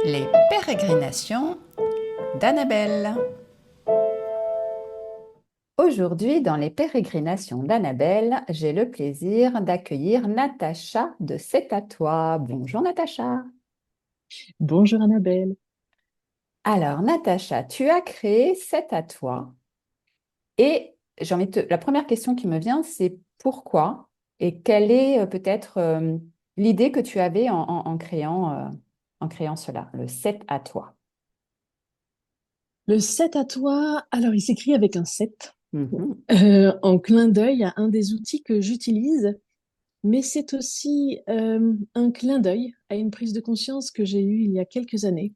Les pérégrinations d'Annabelle. Aujourd'hui, dans les pérégrinations d'Annabelle, j'ai le plaisir d'accueillir Natacha de C'est à toi. Bonjour Natacha. Bonjour Annabelle. Alors Natacha, tu as créé C'est à toi et la première question qui me vient, c'est pourquoi et quelle est peut-être l'idée que tu avais en créant cela, le C'est à toi. Le 7 à toi, alors il s'écrit avec un 7, Mhm. en clin d'œil à un des outils que j'utilise, mais c'est aussi un clin d'œil à une prise de conscience que j'ai eue il y a quelques années,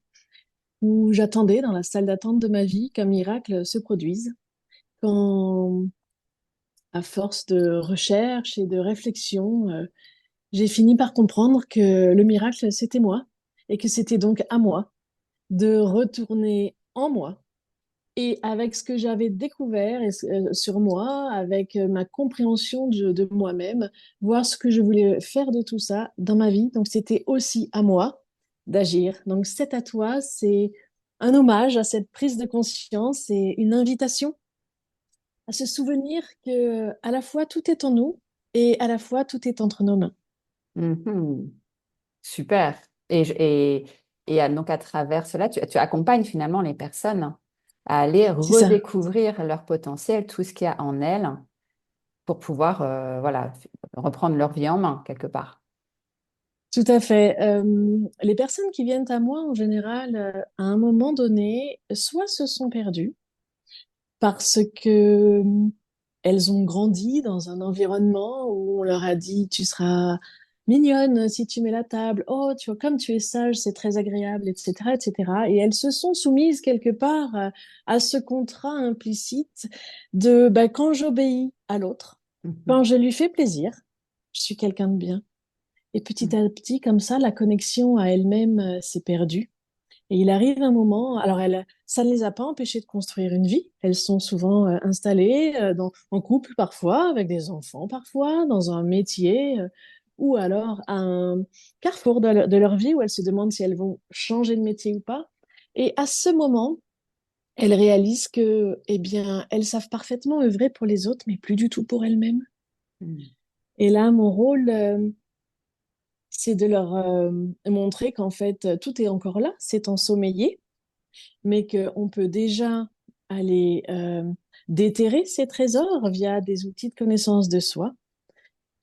où j'attendais dans la salle d'attente de ma vie qu'un miracle se produise, quand, à force de recherche et de réflexion, j'ai fini par comprendre que le miracle, c'était moi, et que c'était donc à moi de retourner en moi. Et avec ce que j'avais découvert sur moi, avec ma compréhension de moi-même, voir ce que je voulais faire de tout ça dans ma vie. Donc, c'était aussi à moi d'agir. Donc, c'est à toi, c'est un hommage à cette prise de conscience et une invitation à se souvenir que à la fois tout est en nous et à la fois tout est entre nos mains. Mhm. Super. Donc à travers cela, tu accompagnes finalement les personnes à aller C'est ça. redécouvrir leur potentiel, tout ce qu'il y a en elles, pour pouvoir voilà, reprendre leur vie en main quelque part. Tout à fait. Les personnes qui viennent à moi, en général, à un moment donné, soit se sont perdues, parce que elles ont grandi dans un environnement où on leur a dit tu seras mignonne si tu mets la table, oh tu vois comme tu es sage c'est très agréable, etc., etc. Et elles se sont soumises quelque part à ce contrat implicite de bah, quand j'obéis à l'autre, Mhm. quand je lui fais plaisir, je suis quelqu'un de bien. Et petit Mhm. à petit comme ça la connexion à elle-même s'est perdue. Et il arrive un moment, alors ça ne les a pas empêchées de construire une vie. Elles sont souvent installées en couple parfois, avec des enfants parfois, dans un métier, ou alors à un carrefour de leur vie où elles se demandent si elles vont changer de métier ou pas. Et à ce moment, elles réalisent que, eh bien, elles savent parfaitement œuvrer pour les autres, mais plus du tout pour elles-mêmes. Mhm. Et là, mon rôle, c'est de leur montrer qu'en fait, tout est encore là, c'est ensommeillé, mais qu'on peut déjà aller déterrer ces trésors via des outils de connaissance de soi.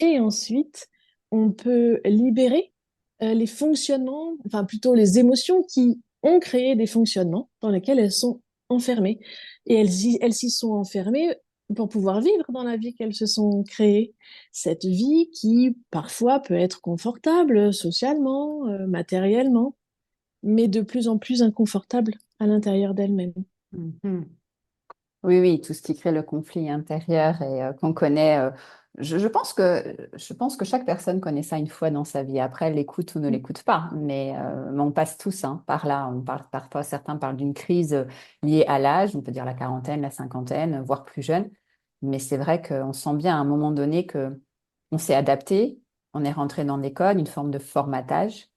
Et ensuite, on peut libérer les fonctionnements, enfin plutôt les émotions qui ont créé des fonctionnements dans lesquels elles sont enfermées. Et elles s'y sont enfermées pour pouvoir vivre dans la vie qu'elles se sont créées. Cette vie qui parfois peut être confortable socialement, matériellement, mais de plus en plus inconfortable à l'intérieur d'elle-même. Mhm. Oui, oui, tout ce qui crée le conflit intérieur et qu'on connaît. Je pense que chaque personne connaît ça une fois dans sa vie. Après, elle l'écoute ou ne l'écoute pas. Mais on passe tous hein, par là. On parle parfois, certains parlent d'une crise liée à l'âge, on peut dire la quarantaine, la cinquantaine, voire plus jeune. Mais c'est vrai qu'on sent bien à un moment donné que on s'est adapté, on est rentré dans l'école, une forme de formatage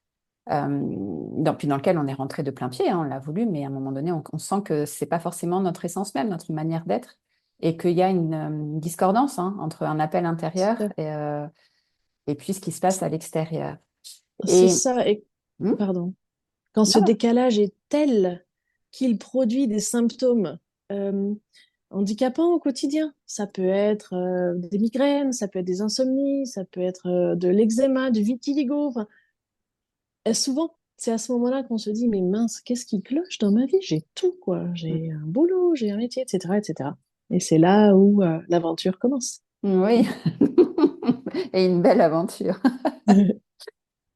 puis dans lequel on est rentré de plein pied, hein, on l'a voulu, mais à un moment donné, on sent que c'est pas forcément notre essence même, notre manière d'être, et qu'il y a une discordance hein, entre un appel intérieur et puis ce qui se passe à l'extérieur. C'est Et ça. Et hmm, pardon. Quand ce non, décalage est tel qu'il produit des symptômes euh, handicapants au quotidien, ça peut être des migraines, ça peut être des insomnies, ça peut être de l'eczéma, du vitiligo. Enfin, souvent, c'est à ce moment-là qu'on se dit, mais mince, qu'est-ce qui cloche dans ma vie? J'ai tout, quoi. J'ai un boulot, j'ai un métier, etc., etc. Et c'est là où l'aventure commence. oui, et une belle aventure.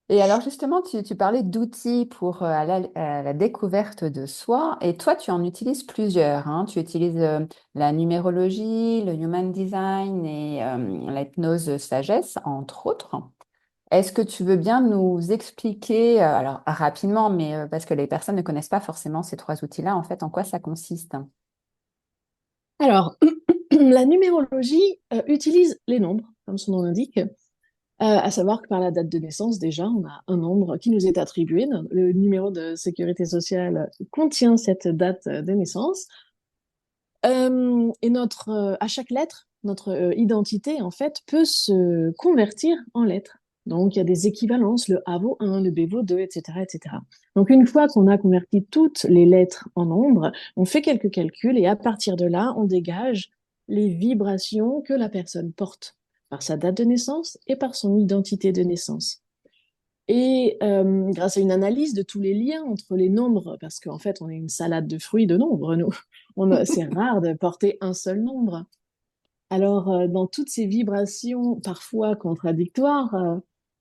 Et alors justement, tu parlais d'outils pour à la découverte de soi, et toi, tu en utilises plusieurs, hein. Tu utilises la numérologie, le human design et l'hypnose sagesse, entre autres. Est-ce que tu veux bien nous expliquer, alors rapidement, mais parce que les personnes ne connaissent pas forcément ces trois outils-là, en fait, en quoi ça consiste? Alors, la numérologie utilise les nombres, comme son nom l'indique, À savoir que par la date de naissance, déjà, on a un nombre qui nous est attribué. Le numéro de sécurité sociale contient cette date de naissance. Et à chaque lettre, notre identité, en fait, peut se convertir en lettres. Donc, il y a des équivalences, le A vaut 1, le B vaut 2, etc., etc. Donc, une fois qu'on a converti toutes les lettres en nombres, on fait quelques calculs et à partir de là, on dégage les vibrations que la personne porte par sa date de naissance et par son identité de naissance. Et grâce à une analyse de tous les liens entre les nombres, parce qu'en fait, on est une salade de fruits de nombres, nous. C'est rare de porter un seul nombre. Alors, dans toutes ces vibrations parfois contradictoires,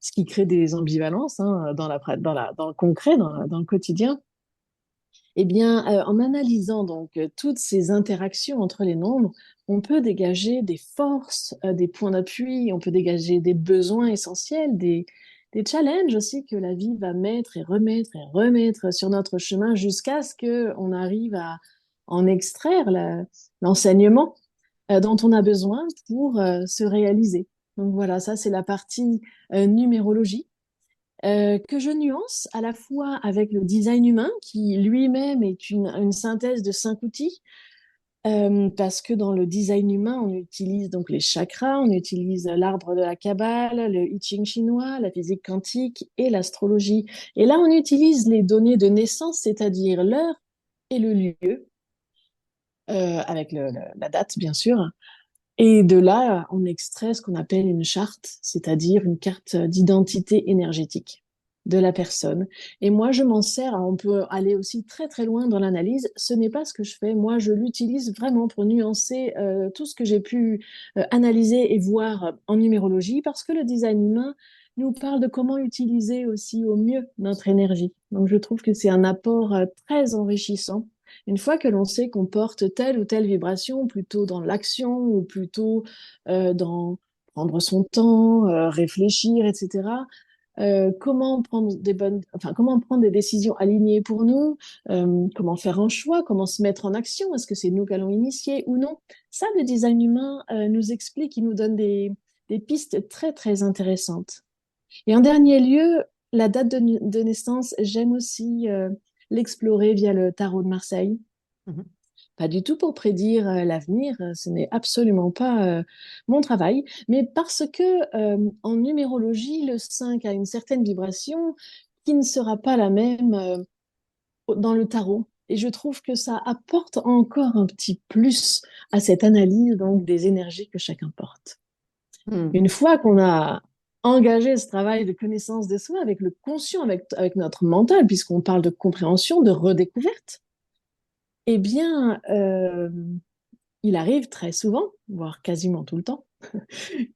ce qui crée des ambivalences hein, dans le concret, dans le quotidien, eh bien, en analysant donc toutes ces interactions entre les nombres, on peut dégager des forces, des points d'appui, on peut dégager des besoins essentiels, des challenges aussi que la vie va mettre et remettre sur notre chemin jusqu'à ce qu'on arrive à en extraire l'enseignement dont on a besoin pour se réaliser. Donc voilà, ça c'est la partie numérologie que je nuance à la fois avec le design humain, qui lui-même est une synthèse de 5 outils, parce que dans le design humain, on utilise donc les chakras, on utilise l'arbre de la Kabbale, le I Ching chinois, la physique quantique et l'astrologie. Et là, on utilise les données de naissance, c'est-à-dire l'heure et le lieu, avec la date, bien sûr. Et de là, on extrait ce qu'on appelle une charte, c'est-à-dire une carte d'identité énergétique de la personne. Et moi, je m'en sers, on peut aller aussi très très loin dans l'analyse, ce n'est pas ce que je fais, moi je l'utilise vraiment pour nuancer tout ce que j'ai pu analyser et voir en numérologie, parce que le design humain nous parle de comment utiliser aussi au mieux notre énergie. Donc je trouve que c'est un apport très enrichissant une fois que l'on sait qu'on porte telle ou telle vibration, plutôt dans l'action ou plutôt dans prendre son temps, réfléchir, etc. Comment prendre des décisions alignées pour nous, comment faire un choix, comment se mettre en action, est-ce que c'est nous qu'allons initier ou non? Ça, le design humain nous explique, il nous donne des pistes très, très intéressantes. Et en dernier lieu, la date de naissance, j'aime aussi l'explorer via le tarot de Marseille. Mhm. Pas du tout pour prédire l'avenir, ce n'est absolument pas mon travail, mais parce que en numérologie, le 5 a une certaine vibration qui ne sera pas la même dans le tarot. Et je trouve que ça apporte encore un petit plus à cette analyse donc des énergies que chacun porte. Hmm. Une fois qu'on a engagé ce travail de connaissance de soi avec le conscient, avec notre mental, puisqu'on parle de compréhension, de redécouverte, eh bien, il arrive très souvent, voire quasiment tout le temps,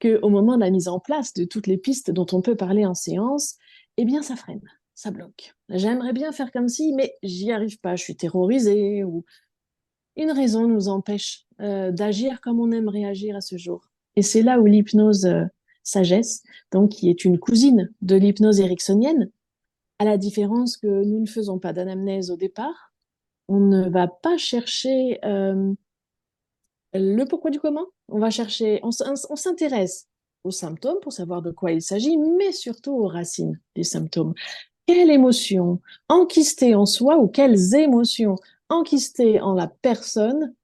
qu'au moment de la mise en place de toutes les pistes dont on peut parler en séance, eh bien, ça freine, ça bloque. J'aimerais bien faire comme si, mais j'y arrive pas, je suis terrorisée, ou une raison nous empêche d'agir comme on aimerait agir à ce jour. Et c'est là où l'hypnose sagesse, donc qui est une cousine de l'hypnose ericksonienne, à la différence que nous ne faisons pas d'anamnèse au départ, on ne va pas chercher le pourquoi du comment. On s'intéresse aux symptômes pour savoir de quoi il s'agit, mais surtout aux racines des symptômes. Quelle émotion enquistée en soi ou quelles émotions enquistées en la personne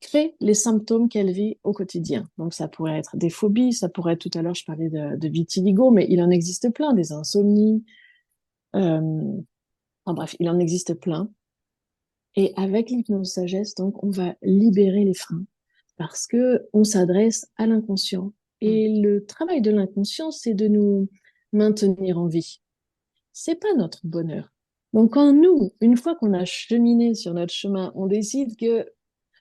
crée les symptômes qu'elle vit au quotidien. Donc ça pourrait être des phobies, ça pourrait être, tout à l'heure je parlais de vitiligo, mais il en existe plein, des insomnies, enfin bref, il en existe plein. Et avec l'hypnose sagesse, donc, on va libérer les freins parce que on s'adresse à l'inconscient. Hmm. Et le travail de l'inconscient, c'est de nous maintenir en vie. C'est pas notre bonheur. Donc, quand nous, une fois qu'on a cheminé sur notre chemin, on décide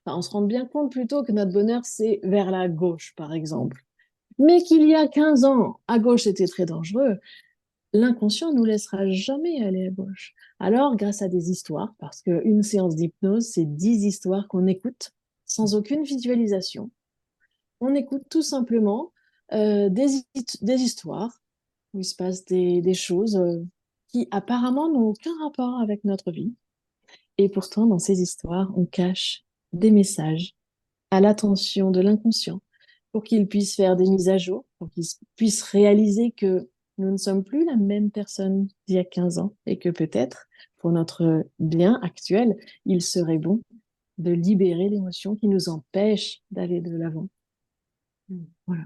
enfin, on se rend bien compte plutôt que notre bonheur, c'est vers la gauche, par exemple. Mais qu'il y a 15 ans, à gauche, c'était très dangereux, l'inconscient nous laissera jamais aller à gauche. Alors, grâce à des histoires, parce qu'une séance d'hypnose, c'est 10 histoires qu'on écoute sans aucune visualisation. On écoute tout simplement des histoires où il se passe des choses qui apparemment n'ont aucun rapport avec notre vie. Et pourtant, dans ces histoires, on cache des messages à l'attention de l'inconscient pour qu'ils puissent faire des mises à jour, pour qu'ils puissent réaliser que nous ne sommes plus la même personne d'il y a 15 ans et que peut-être, pour notre bien actuel, il serait bon de libérer l'émotion qui nous empêche d'aller de l'avant. Mm. Voilà.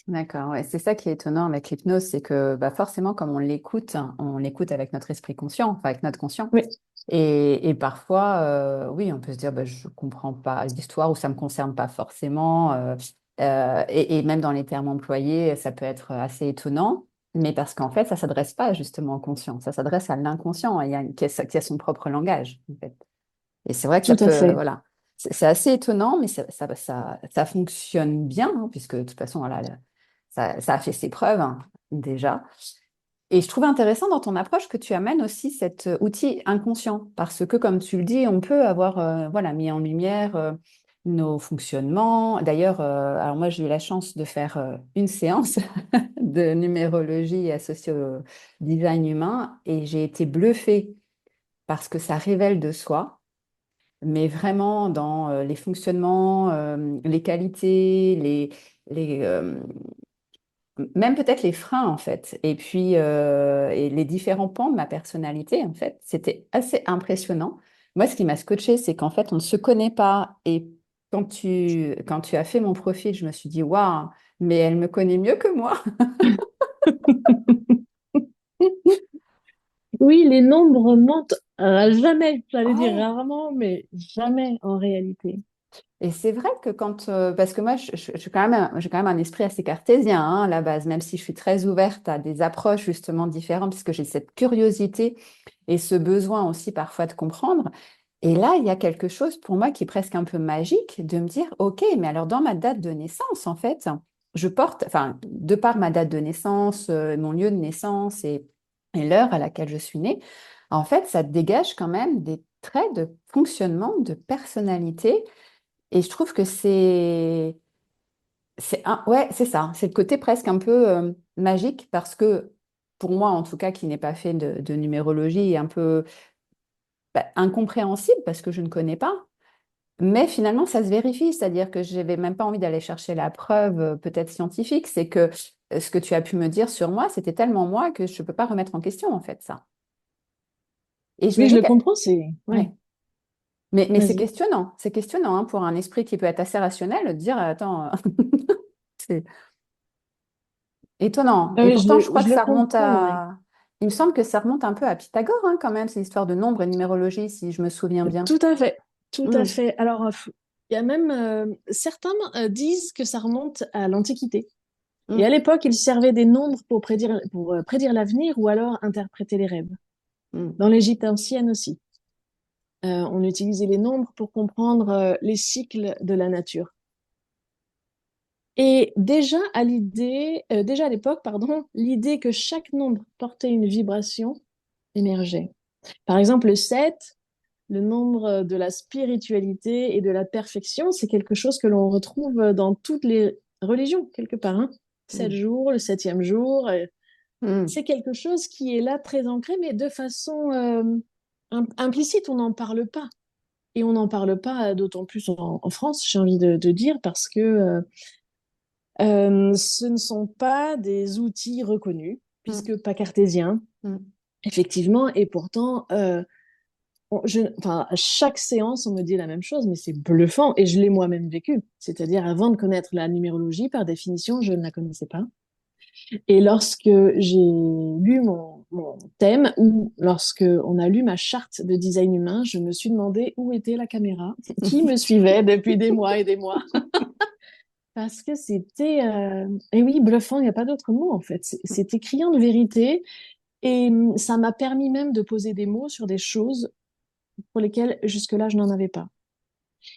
D'accord, ouais. C'est ça qui est étonnant avec l'hypnose, c'est que bah, forcément, comme on l'écoute avec notre esprit conscient, enfin avec notre conscient. Oui, Et parfois, oui, on peut se dire, bah, je comprends pas l'histoire ou ça me concerne pas forcément. Et même dans les termes employés, ça peut être assez étonnant, mais parce qu'en fait, ça s'adresse pas justement au conscient, ça s'adresse à l'inconscient, qui a son propre langage, en fait. Et c'est vrai que ça tout à peut, fait. voilà, c'est assez étonnant, mais ça fonctionne bien, hein, puisque de toute façon, voilà, ça a fait ses preuves, hein, déjà. Et je trouve intéressant dans ton approche que tu amènes aussi cet outil inconscient, parce que comme tu le dis, on peut avoir voilà, mis en lumière nos fonctionnements. D'ailleurs, alors moi j'ai eu la chance de faire une séance de numérologie associée au design humain et j'ai été bluffée parce que ça révèle de soi, mais vraiment dans les fonctionnements, les qualités, même peut-être les freins en fait, et puis et les différents pans de ma personnalité en fait, c'était assez impressionnant. Moi, ce qui m'a scotché, c'est qu'en fait, on ne se connaît pas. Et quand tu as fait mon profil, je me suis dit, waouh, mais elle me connaît mieux que moi. Oui, les nombres mentent jamais, j'allais dire Ouais. rarement, mais jamais en réalité. Et c'est vrai que parce que moi, je suis quand même, j'ai quand même un esprit assez cartésien hein, à la base, même si je suis très ouverte à des approches justement différentes, puisque j'ai cette curiosité et ce besoin aussi parfois de comprendre. Et là, il y a quelque chose pour moi qui est presque un peu magique de me dire, OK, mais alors dans ma date de naissance, en fait, je porte, enfin, de par ma date de naissance, mon lieu de naissance et l'heure à laquelle je suis née, en fait, ça dégage quand même des traits de fonctionnement, de personnalité. Et je trouve que ouais, c'est ça, c'est le côté presque un peu magique parce que pour moi, en tout cas, qui n'ai pas fait de numérologie, est un peu incompréhensible parce que je ne connais pas. Mais finalement, ça se vérifie, c'est-à-dire que je n'avais même pas envie d'aller chercher la preuve peut-être scientifique, c'est que ce que tu as pu me dire sur moi, c'était tellement moi que je ne peux pas remettre en question en fait ça. Et je me Oui, je dis le que, comprends, ouais, Ouais, mais vas-y. c'est questionnant hein, pour un esprit qui peut être assez rationnel de dire, attends, c'est étonnant. Ah Et oui, pourtant, je crois je que le ça remonte comprends, oui. à, il me semble que ça remonte un peu à Pythagore hein, quand même, ces histoires de nombres et de numérologie, si je me souviens bien. Tout à fait, tout à Hmm, fait. Alors, il y a même certains disent que ça remonte à l'Antiquité. Et à hmm, l'époque, ils servaient des nombres pour prédire l'avenir ou alors interpréter les rêves. hmm, Dans l'Égypte ancienne aussi, on utilisait les nombres pour comprendre les cycles de la nature. Et déjà à l'époque, pardon, l'idée que chaque nombre portait une vibration émergeait. Par exemple, le 7, le nombre de la spiritualité et de la perfection, c'est quelque chose que l'on retrouve dans toutes les religions, quelque part. Hein. 7 jours, le septième jour, hmm, c'est quelque chose qui est là très ancré, mais de façon implicite, on n'en parle pas. Et on n'en parle pas d'autant plus en France, j'ai envie de dire, parce que ce ne sont pas des outils reconnus, hmm, puisque pas cartésiens, hmm, effectivement, et pourtant, enfin, à chaque séance, on me dit la même chose, mais c'est bluffant, et je l'ai moi-même vécu. C'est-à-dire, avant de connaître la numérologie, par définition, je ne la connaissais pas. Et lorsque j'ai lu mon thème, ou lorsque on a lu ma charte de design humain, je me suis demandé où était la caméra, qui me suivait depuis des mois et des mois. Parce que c'était, et oui, bluffant, il n'y a pas d'autre mot en fait. C'était criant de vérité et ça m'a permis même de poser des mots sur des choses pour lesquelles jusque-là je n'en avais pas.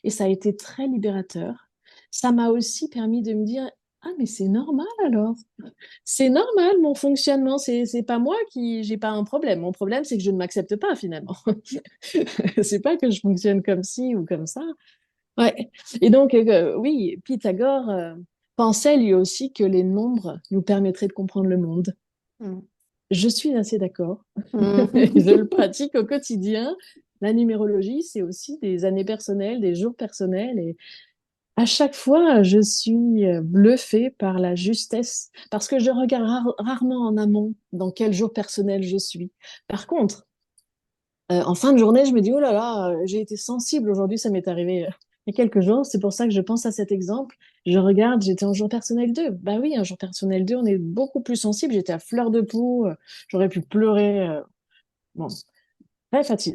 Et ça a été très libérateur. Ça m'a aussi permis de me dire, ah mais c'est normal alors. C'est normal mon fonctionnement. C'est pas moi qui j'ai pas un problème. Mon problème c'est que je ne m'accepte pas finalement. C'est pas que je fonctionne comme ci ou comme ça. Ouais. Et donc, oui, Pythagore pensait lui aussi que les nombres nous permettraient de comprendre le monde. hmm, Je suis assez d'accord. Je hmm. le pratique au quotidien. La numérologie, c'est aussi des années personnelles, des jours personnels. À chaque fois, je suis bluffée par la justesse, parce que je regarde rarement en amont dans quel jour personnel je suis. Par contre, en fin de journée, je me dis, oh là là, j'ai été sensible aujourd'hui, ça m'est arrivé il y a quelques jours. C'est pour ça que je pense à cet exemple. Je regarde, j'étais en jour personnel 2. Bah oui, un jour personnel 2, on est beaucoup plus sensible. J'étais à fleur de peau, j'aurais pu pleurer. Bon,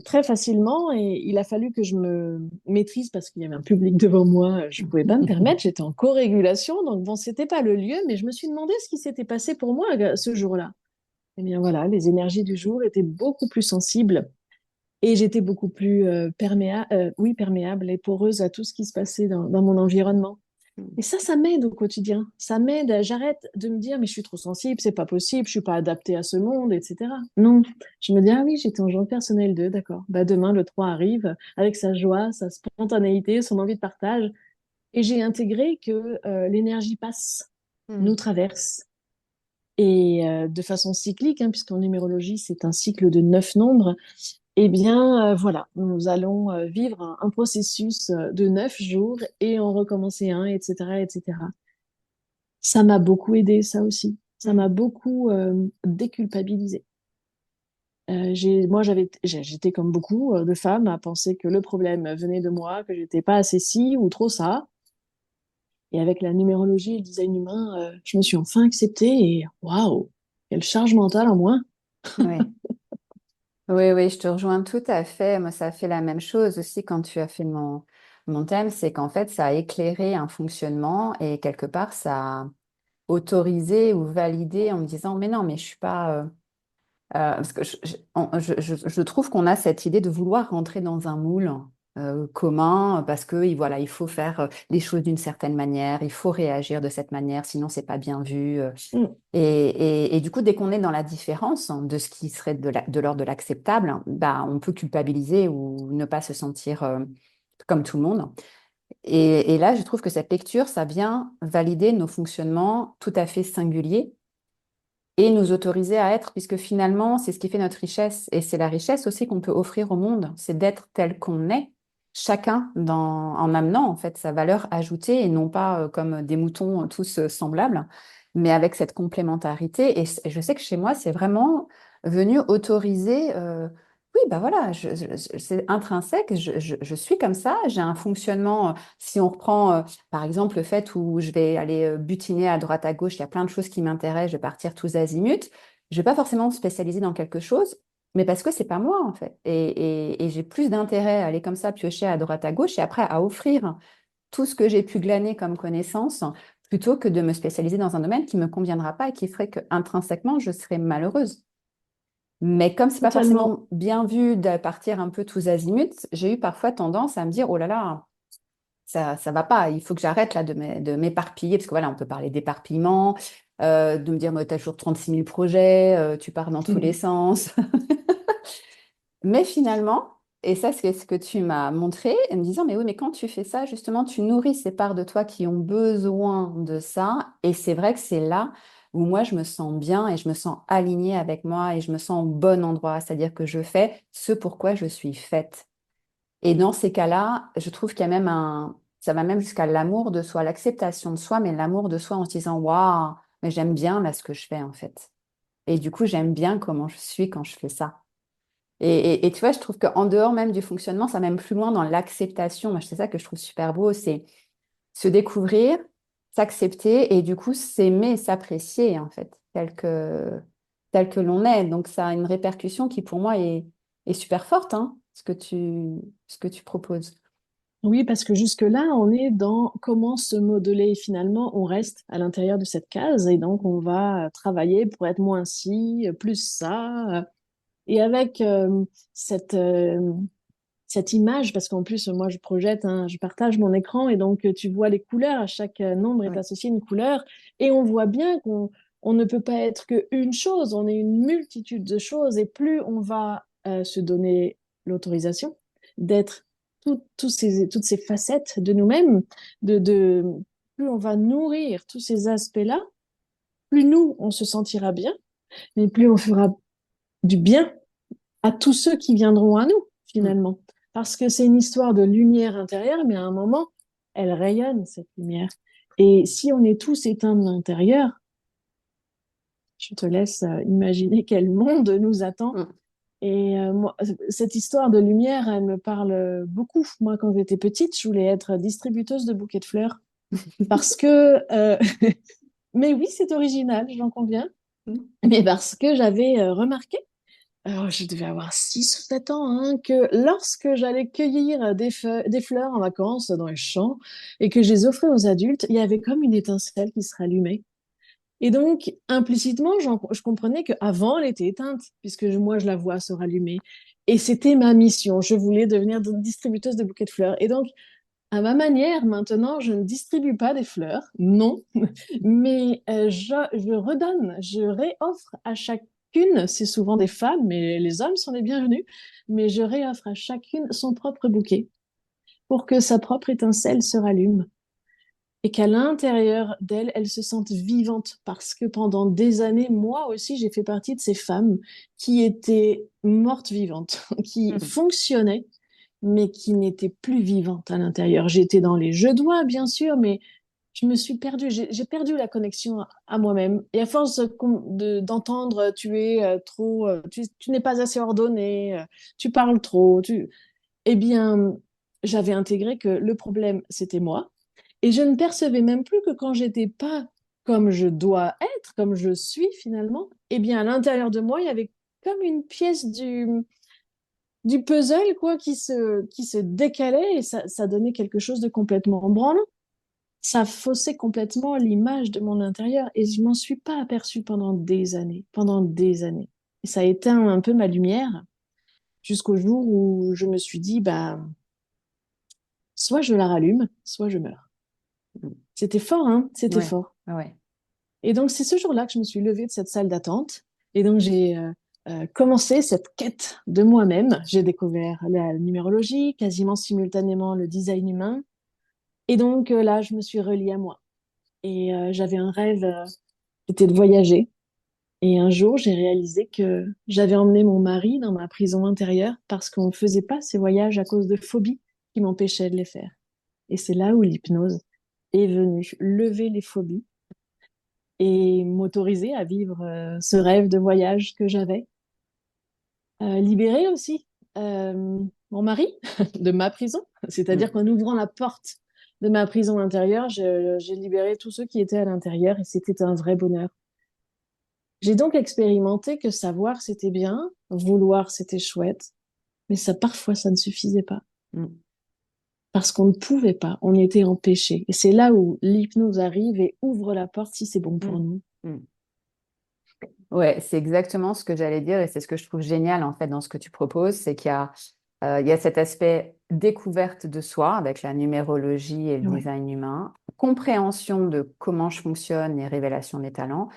très facilement, et il a fallu que je me maîtrise parce qu'il y avait un public devant moi, je pouvais pas me permettre, j'étais en co-régulation, donc bon, c'était pas le lieu, mais je me suis demandé ce qui s'était passé pour moi ce jour-là. Eh bien voilà, les énergies du jour étaient beaucoup plus sensibles et j'étais beaucoup plus perméable et poreuse à tout ce qui se passait dans mon environnement. Et ça m'aide au quotidien. Ça m'aide. J'arrête de me dire, mais je suis trop sensible, c'est pas possible, je suis pas adaptée à ce monde, etc. Non, je me dis, ah oui, j'étais en genre personnel 2, d'accord. Bah, demain, le 3 arrive avec sa joie, sa spontanéité, son envie de partage. Et j'ai intégré que l'énergie passe, nous Mm. traverse. Et de façon cyclique, hein, puisqu'en numérologie, c'est un cycle de 9 nombres, eh bien, voilà, nous allons vivre un processus de 9 jours et en recommencer un, etc., etc. Ça m'a beaucoup aidé, ça aussi. Ça m'a Mm. beaucoup déculpabilisé. J'étais comme beaucoup de femmes à penser que le problème venait de moi, que j'étais pas assez ci ou trop ça. Et avec la numérologie et le design humain, je me suis enfin acceptée et waouh, quelle charge mentale en moins. Oui. Oui, oui, je te rejoins tout à fait. Moi, ça a fait la même chose aussi quand tu as fait mon thème, c'est qu'en fait, ça a éclairé un fonctionnement et quelque part, ça a autorisé ou validé en me disant, mais non, mais je suis pas... parce que je trouve qu'on a cette idée de vouloir rentrer dans un moule commun parce que voilà, il faut faire les choses d'une certaine manière, il faut réagir de cette manière, sinon c'est pas bien vu. Mm, Et du coup, dès qu'on est dans la différence de ce qui serait de l'ordre de l'acceptable, bah, on peut culpabiliser ou ne pas se sentir comme tout le monde. Et là, je trouve que cette lecture, ça vient valider nos fonctionnements tout à fait singuliers et nous autoriser à être, puisque finalement, c'est ce qui fait notre richesse. Et c'est la richesse aussi qu'on peut offrir au monde, c'est d'être tel qu'on est, chacun en amenant en fait sa valeur ajoutée et non pas comme des moutons tous semblables, mais avec cette complémentarité. Et je sais que chez moi, c'est vraiment venu autoriser. Oui, bah voilà, c'est intrinsèque, je suis comme ça, j'ai un fonctionnement, si on reprend par exemple, le fait où je vais aller butiner à droite à gauche, il y a plein de choses qui m'intéressent, je vais partir tous azimuts. Je vais pas forcément me spécialiser dans quelque chose, mais parce que c'est pas moi en fait. Et j'ai plus d'intérêt à aller comme ça piocher à droite à gauche et après à offrir tout ce que j'ai pu glaner comme connaissance plutôt que de me spécialiser dans un domaine qui me conviendra pas et qui ferait que intrinsèquement je serais malheureuse. Mais comme c'est pas totalement. forcément bien vu de partir un peu tous azimuts, j'ai eu parfois tendance à me dire, oh là là, ça va pas. Il faut que j'arrête là de m'éparpiller, parce que voilà, on peut parler d'éparpillement, de me dire, tu as toujours 36 000 projets, tu pars dans tous les sens. Mais finalement, et ça, c'est ce que tu m'as montré, en me disant, mais oui, mais quand tu fais ça, justement, tu nourris ces parts de toi qui ont besoin de ça. Et c'est vrai que c'est là où moi, je me sens bien et je me sens alignée avec moi et je me sens au bon endroit. C'est-à-dire que je fais ce pourquoi je suis faite. Et dans ces cas-là, je trouve qu'il y a même ça va même jusqu'à l'amour de soi, l'acceptation de soi, mais l'amour de soi en se disant, waouh, mais j'aime bien là ce que je fais en fait. Et du coup, j'aime bien comment je suis quand je fais ça. Et tu vois, je trouve qu'en dehors même du fonctionnement, ça va même plus loin dans l'acceptation. Moi, c'est ça que je trouve super beau, c'est se découvrir, s'accepter et du coup s'aimer, s'apprécier en fait, tel que l'on est. Donc ça a une répercussion qui pour moi est super forte, hein, ce que tu proposes. Oui, parce que jusque-là, on est dans comment se modeler. Finalement, on reste à l'intérieur de cette case et donc on va travailler pour être moins ci, plus ça. Et avec cette image, parce qu'en plus, moi, je projette, hein, je partage mon écran et donc tu vois les couleurs. À chaque nombre est Oui. associé une couleur et on voit bien qu'on ne peut pas être qu'une chose. On est une multitude de choses et plus on va se donner l'autorisation d'être toutes ces facettes de nous-mêmes, de, plus on va nourrir tous ces aspects-là, plus nous, on se sentira bien, mais plus on fera du bien à tous ceux qui viendront à nous, Mm. finalement. Parce que c'est une histoire de lumière intérieure, mais à un moment, elle rayonne, cette lumière. Et si on est tous éteints de l'intérieur, je te laisse imaginer quel monde nous attend. Mm. Et moi, cette histoire de lumière, elle me parle beaucoup. Moi, quand j'étais petite, je voulais être distributeuse de bouquets de fleurs. Parce que, mais oui, c'est original, j'en conviens. Mm. Mais parce que j'avais remarqué, alors je devais avoir 6 ou 7 ans, hein, que lorsque j'allais cueillir des fleurs en vacances dans les champs et que je les offrais aux adultes, il y avait comme une étincelle qui se rallumait. Et donc, implicitement, je comprenais qu'avant, elle était éteinte, puisque moi, je la vois se rallumer. Et c'était ma mission. Je voulais devenir distributeuse de bouquets de fleurs. Et donc, à ma manière, maintenant, je ne distribue pas des fleurs, non, mais je redonne, je réoffre à chacune, c'est souvent des femmes, mais les hommes sont les bienvenus, mais je réoffre à chacune son propre bouquet pour que sa propre étincelle se rallume et qu'à l'intérieur d'elle, elle se sente vivante parce que pendant des années, moi aussi, j'ai fait partie de ces femmes qui étaient mortes vivantes, qui Mm. fonctionnaient, mais qui n'étaient plus vivantes à l'intérieur. J'étais dans les jeux doigts, bien sûr, mais je me suis perdue. J'ai perdu la connexion à moi-même. Et à force d'entendre tu es trop, tu n'es pas assez ordonné, tu parles trop, eh bien, j'avais intégré que le problème, c'était moi. Et je ne percevais même plus que quand j'étais pas comme je dois être, comme je suis finalement, eh bien, à l'intérieur de moi, il y avait comme une pièce du puzzle, quoi, qui se décalait et ça donnait quelque chose de complètement branlant. Ça faussait complètement l'image de mon intérieur et je m'en suis pas aperçue pendant des années, pendant des années. Et ça a éteint un peu ma lumière jusqu'au jour où je me suis dit, bah, soit je la rallume, soit je meurs. Mm. C'était fort, hein? C'était Ouais, fort. ouais. Et donc, c'est ce jour-là que je me suis levée de cette salle d'attente. Et donc, j'ai commencé cette quête de moi-même. J'ai découvert la numérologie, quasiment simultanément le design humain. Et donc, là, je me suis reliée à moi. Et j'avais un rêve, c'était de voyager. Et un jour, j'ai réalisé que j'avais emmené mon mari dans ma prison intérieure parce qu'on ne faisait pas ces voyages à cause de phobies qui m'empêchaient de les faire. Et c'est là où l'hypnose est venue lever les phobies et m'autoriser à vivre ce rêve de voyage que j'avais. Libérer aussi mon mari de ma prison, c'est-à-dire Mm. qu'en ouvrant la porte de ma prison intérieure, j'ai libéré tous ceux qui étaient à l'intérieur et c'était un vrai bonheur. J'ai donc expérimenté que savoir c'était bien, vouloir c'était chouette, mais ça parfois ça ne suffisait pas Mm. parce qu'on ne pouvait pas, on était empêché. Et c'est là où l'hypnose arrive et ouvre la porte si c'est bon pour Mm. nous. Mm. Ouais, c'est exactement ce que j'allais dire et c'est ce que je trouve génial en fait dans ce que tu proposes, c'est qu'il y a cet aspect découverte de soi avec la numérologie et le Ouais. design humain, compréhension de comment je fonctionne et révélation des talents.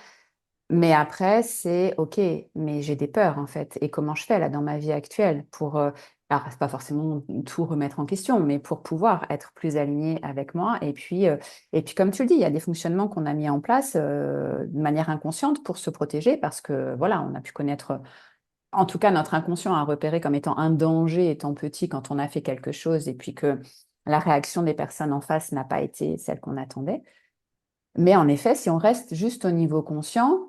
Mais après, c'est OK, mais j'ai des peurs en fait. Et comment je fais là dans ma vie actuelle pour, alors c'est pas forcément tout remettre en question, mais pour pouvoir être plus aligné avec moi. Et puis comme tu le dis, il y a des fonctionnements qu'on a mis en place de manière inconsciente pour se protéger parce que voilà, on a pu connaître, en tout cas notre inconscient a repéré comme étant un danger étant petit quand on a fait quelque chose et puis que la réaction des personnes en face n'a pas été celle qu'on attendait. Mais en effet, si on reste juste au niveau conscient,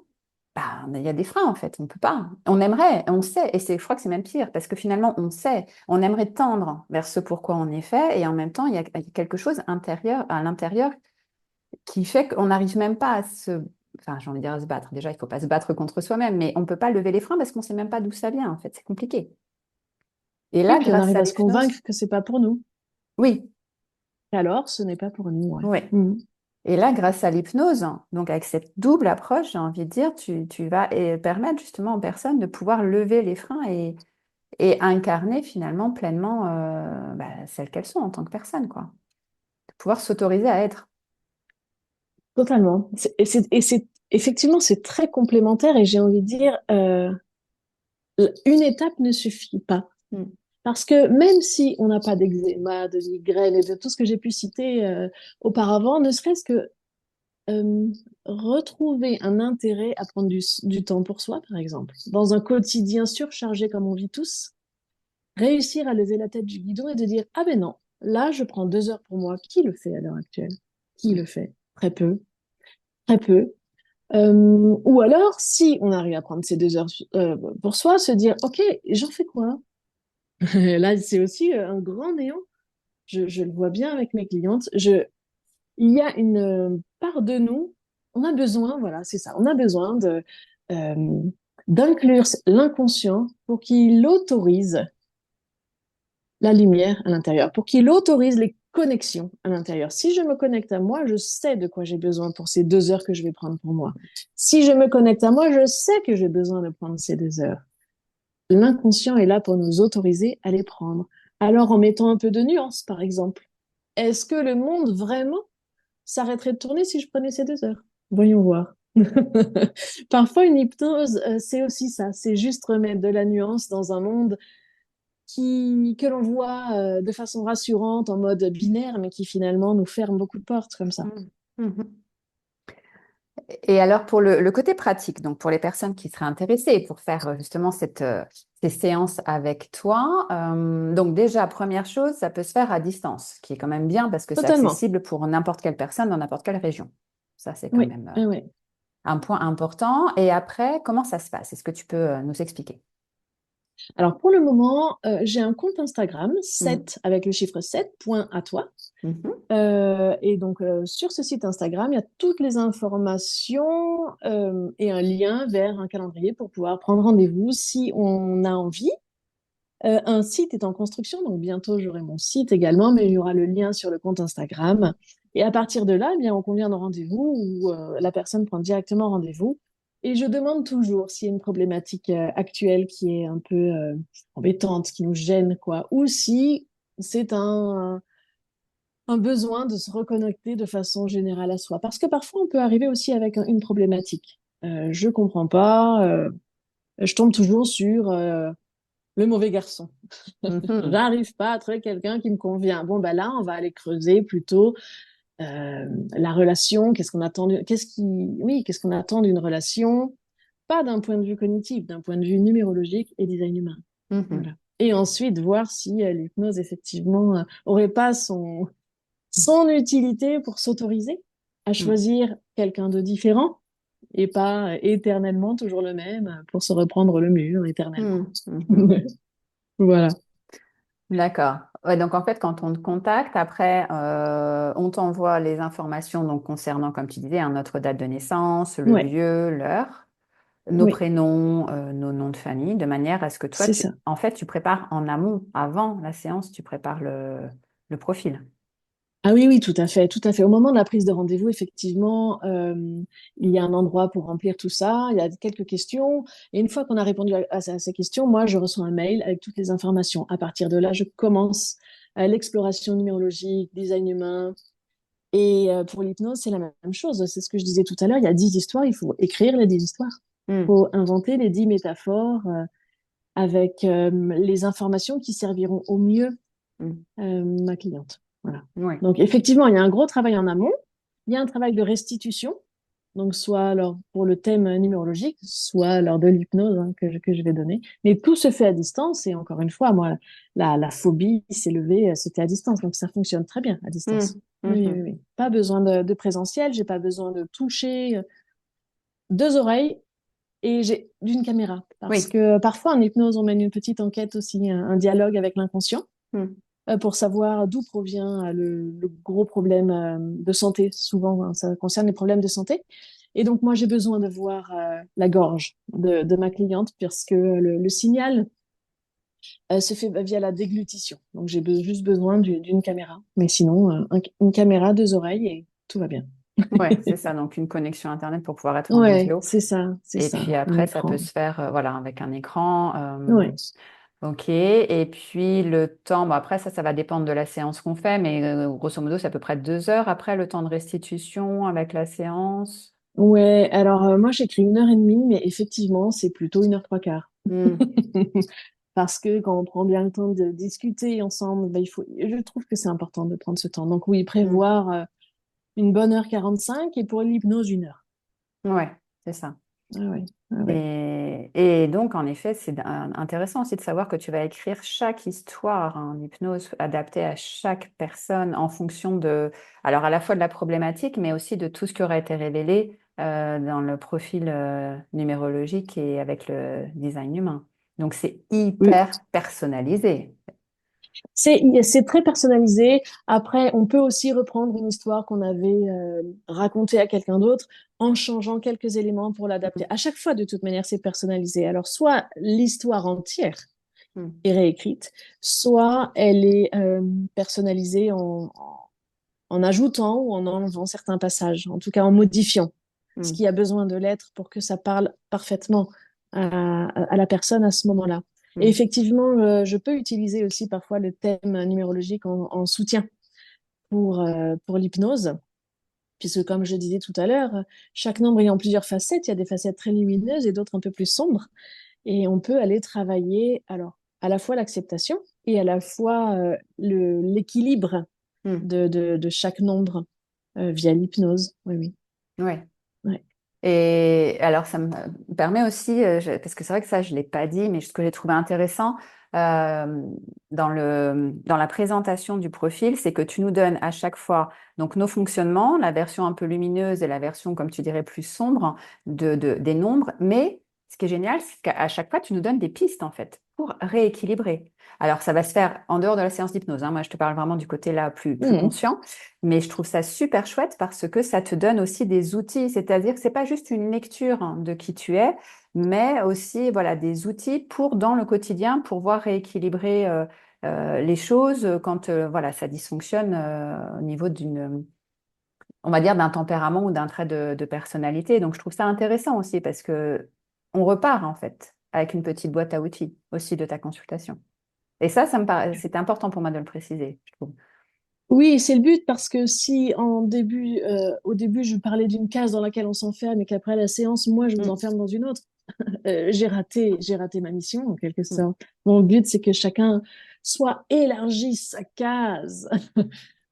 bah, il y a des freins en fait, on peut pas. On aimerait, on sait, et je crois que c'est même pire, parce que finalement on sait, on aimerait tendre vers ce pourquoi on est fait, et en même temps il y a quelque chose intérieur, à l'intérieur qui fait qu'on n'arrive même pas à enfin j'ai envie de dire à se battre. Déjà, il faut pas se battre contre soi-même, mais on peut pas lever les freins parce qu'on sait même pas d'où ça vient en fait, c'est compliqué. Et Oui, là, puis on grâce arrive à à se convaincre l'hypnose, que c'est pas pour nous. oui, Alors, ce n'est pas pour nous, ouais. oui. Mhm. Et là, grâce à l'hypnose, donc avec cette double approche, j'ai envie de dire, tu vas permettre justement aux personnes de pouvoir lever les freins et incarner finalement pleinement celles qu'elles sont en tant que personnes, quoi. De pouvoir s'autoriser à être. Totalement. Effectivement, c'est très complémentaire et j'ai envie de dire, une étape ne suffit pas. Mm. Parce que même si on n'a pas d'eczéma, de migraine et de tout ce que j'ai pu citer auparavant, ne serait-ce que euh, retrouver un intérêt à prendre du temps pour soi, par exemple, dans un quotidien surchargé comme on vit tous, réussir à lever la tête du guidon et de dire, ah ben non, Là, je prends 2 heures pour moi. Qui le fait à l'heure actuelle? Qui le fait? Très peu, très peu. Ou alors, si on arrive à prendre ces 2 heures pour soi, se dire, OK, j'en fais quoi? Là, c'est aussi un grand néant. Je le vois bien avec mes clientes. Il y a une part de nous, on a besoin, voilà, c'est ça, on a besoin euh, d'inclure l'inconscient pour qu'il autorise la lumière à l'intérieur, pour qu'il autorise les connexions à l'intérieur. Si je me connecte à moi, je sais de quoi j'ai besoin pour ces 2 heures que je vais prendre pour moi. Si je me connecte à moi, je sais que j'ai besoin de prendre ces 2 heures. L'inconscient est là pour nous autoriser à les prendre. Alors, en mettant un peu de nuance, par exemple, est-ce que le monde vraiment s'arrêterait de tourner si je prenais ces 2 heures? Voyons voir. Parfois, une hypnose, c'est aussi ça. C'est juste remettre de la nuance dans un monde que l'on voit de façon rassurante, en mode binaire, mais qui finalement nous ferme beaucoup de portes comme ça. Mm. Mhm. Et alors pour le côté pratique, donc pour les personnes qui seraient intéressées pour faire justement ces séances avec toi, donc déjà, première chose, ça peut se faire à distance, ce qui est quand même bien parce que c'est Totalement. accessible pour n'importe quelle personne dans n'importe quelle région. Ça, c'est quand Oui, même oui, oui. un point important. Et après, comment ça se passe? Est-ce que tu peux nous expliquer? Alors pour le moment, j'ai un compte Instagram, Mm. 7 avec le chiffre 7, point à toi. Mhm. Et donc, sur ce site Instagram, il y a toutes les informations et un lien vers un calendrier pour pouvoir prendre rendez-vous si on a envie. Un site est en construction, donc bientôt j'aurai mon site également, mais il y aura le lien sur le compte Instagram. Et à partir de là, eh bien, on convient d'un rendez-vous où la personne prend directement rendez-vous. Et je demande toujours s'il y a une problématique actuelle qui est un peu embêtante, qui nous gêne, quoi, ou si c'est un besoin de se reconnecter de façon générale à soi. Parce que parfois, on peut arriver aussi avec une problématique. Je comprends pas, je tombe toujours sur le mauvais garçon. Mhm. J'arrive pas à trouver quelqu'un qui me convient. Bon, bah là, on va aller creuser plutôt la relation. Qu'est-ce qu'on attend d'une relation? Pas d'un point de vue cognitif, d'un point de vue numérologique et design humain. Mhm. Voilà. Et ensuite, voir si l'hypnose, effectivement, aurait pas son utilité pour s'autoriser à Mhm. choisir quelqu'un de différent et pas éternellement toujours le même pour se reprendre le mur éternellement. Mhm. Mhm. Voilà. D'accord. Ouais, donc en fait, quand on te contacte, après, on t'envoie les informations donc, concernant, comme tu disais, hein, notre date de naissance, le Ouais, lieu, l'heure, nos oui, prénoms, nos noms de famille, de manière à ce que toi, c'est ça. en fait, tu prépares en amont, avant la séance, tu prépares le profil. Ah oui, oui, tout à fait, tout à fait. Au moment de la prise de rendez-vous, effectivement, il y a un endroit pour remplir tout ça, il y a quelques questions, et une fois qu'on a répondu à ces questions, moi, je reçois un mail avec toutes les informations. À partir de là, je commence l'exploration numérologique, design humain, et pour l'hypnose, c'est la même chose. C'est ce que je disais tout à l'heure, il y a 10 histoires, il faut écrire les 10 histoires. Il Hmm. faut inventer les 10 métaphores avec les informations qui serviront au mieux Hmm. ma cliente. Voilà. Oui. Donc, effectivement, il y a un gros travail en amont. Il y a un travail de restitution, donc soit alors pour le thème numérologique, soit lors de l'hypnose hein, que je vais donner. Mais tout se fait à distance. Et encore une fois, moi, la phobie s'est levée, c'était à distance. Donc, ça fonctionne très bien à Hmm. distance. Oui, oui, Mhm. oui. Pas besoin de présentiel, j'ai pas besoin de toucher deux oreilles et j'ai d'une caméra. Parce Oui. que parfois, en hypnose, on mène une petite enquête aussi, un dialogue avec l'inconscient Hmm. pour savoir d'où provient le gros problème de santé. Souvent, hein, ça concerne les problèmes de santé. Et donc, moi, j'ai besoin de voir la gorge de ma cliente parce que le signal se fait via la déglutition. Donc, j'ai juste besoin d'une caméra. Mais sinon, une caméra, deux oreilles et tout va bien. Ouais, c'est ça. Donc, une connexion Internet pour pouvoir être en Ouais, visio. c'est Et ça, puis un après, ça peut écran. se faire voilà, avec un écran. Ouais. Ok. Et puis le temps, bon, après, ça va dépendre de la séance qu'on fait, mais grosso modo, c'est à peu près 2 heures après le temps de restitution avec la séance. Ouais, alors moi j'écris 1 heure et demie, mais effectivement c'est plutôt 1 heure 3 quarts. Hmm. Parce que quand on prend bien le temps de discuter ensemble, ben, je trouve que c'est important de prendre ce temps. Donc oui, Hmm. prévoir une bonne heure 45 et pour l'hypnose 1 heure. Ouais, c'est ça. Ah ouais. Ah ouais. Et donc, en effet, c'est intéressant aussi de savoir que tu vas écrire chaque histoire en hypnose adaptée à chaque personne en fonction de, alors à la fois de la problématique, mais aussi de tout ce qui aurait été révélé dans le profil numérologique et avec le design humain. Donc, c'est Oui, hyper personnalisé. c'est très personnalisé. Après, on peut aussi reprendre une histoire qu'on avait racontée à quelqu'un d'autre en changeant quelques éléments pour l'adapter. À chaque fois, de toute manière, c'est personnalisé. Alors, soit l'histoire entière Mm, est réécrite, soit elle est personnalisée en ajoutant ou en enlevant certains passages, en tout cas en modifiant ce mm, qui a besoin de l'être pour que ça parle parfaitement à la personne à ce moment-là. Et mm, effectivement, je peux utiliser aussi parfois le thème numérologique en soutien pour l'hypnose, puisque comme je disais tout à l'heure, chaque nombre ayant plusieurs facettes, il y a des facettes très lumineuses et d'autres un peu plus sombres, et on peut aller travailler alors à la fois l'acceptation et à la fois l'équilibre mm. de chaque nombre via l'hypnose. Oui, oui. Ouais. Ouais. Et alors, ça me permet aussi, parce que c'est vrai que ça, je ne l'ai pas dit, mais ce que j'ai trouvé intéressant dans la présentation du profil, c'est que tu nous donnes à chaque fois donc, nos fonctionnements, la version un peu lumineuse et la version, comme tu dirais, plus sombre des nombres. Mais ce qui est génial, c'est qu'à chaque fois, tu nous donnes des pistes, en fait, pour rééquilibrer. Alors, ça va se faire en dehors de la séance d'hypnose, hein. Moi, je te parle vraiment du côté là plus Mhm. conscient. Mais je trouve ça super chouette parce que ça te donne aussi des outils, c'est-à-dire que c'est pas juste une lecture hein, de qui tu es, mais aussi voilà des outils pour dans le quotidien pour pouvoir rééquilibrer les choses quand voilà ça dysfonctionne au niveau d'une, on va dire d'un tempérament ou d'un trait de personnalité. Donc je trouve ça intéressant aussi parce que on repart en fait avec une petite boîte à outils aussi de ta consultation. Et ça me paraît, c'est important pour moi de le préciser, je trouve. Oui, c'est le but parce que si au début, je parlais d'une case dans laquelle on s'enferme et qu'après la séance, moi, je vous Mm, enferme dans une autre, j'ai raté ma mission en quelque mm, sorte. Mon but, c'est que chacun soit élargisse sa case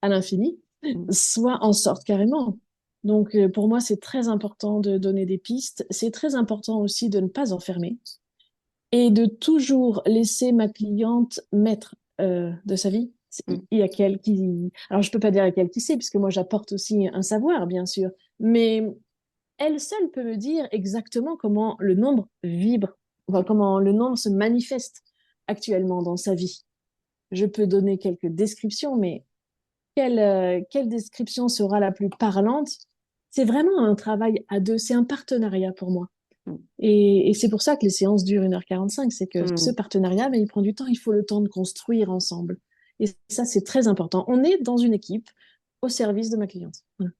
à l'infini, mm, soit en sorte carrément. Donc, pour moi, c'est très important de donner des pistes. C'est très important aussi de ne pas enfermer et de toujours laisser ma cliente maître de sa vie. mm. Il y a qu'elle qui... Alors, je peux pas dire à qu'elle qui sait, puisque moi, j'apporte aussi un savoir, bien sûr. Mais elle seule peut me dire exactement comment le nombre vibre, enfin, comment le nombre se manifeste actuellement dans sa vie. Je peux donner quelques descriptions, mais quelle description sera la plus parlante? C'est vraiment un travail à deux, c'est un partenariat pour moi. Mm. Et c'est pour ça que les séances durent 1h45, c'est que ce Mm. partenariat, mais il prend du temps, il faut le temps de construire ensemble. Et ça, c'est très important. On est dans une équipe au service de ma cliente. Voilà.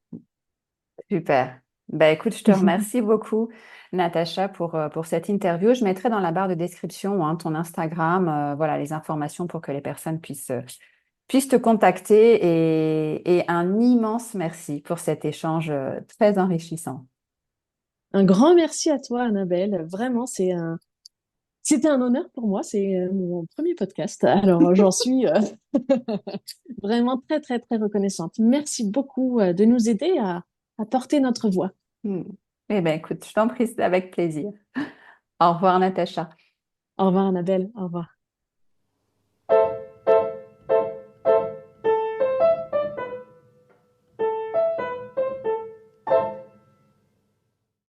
Super. Bah, écoute, je te remercie beaucoup, Natacha, pour cette interview. Je mettrai dans la barre de description hein, ton Instagram, voilà, les informations pour que les personnes puissent te contacter. Et un immense merci pour cet échange très enrichissant. Un grand merci à toi, Annabelle. Vraiment, c'était un honneur pour moi. C'est mon premier podcast. Alors, j'en suis vraiment très, très, très reconnaissante. Merci beaucoup de nous aider à porter notre voix. Hmm. Eh bien, écoute, je t'en prie, c'est avec plaisir. Au revoir, Natacha. Au revoir, Annabelle. Au revoir.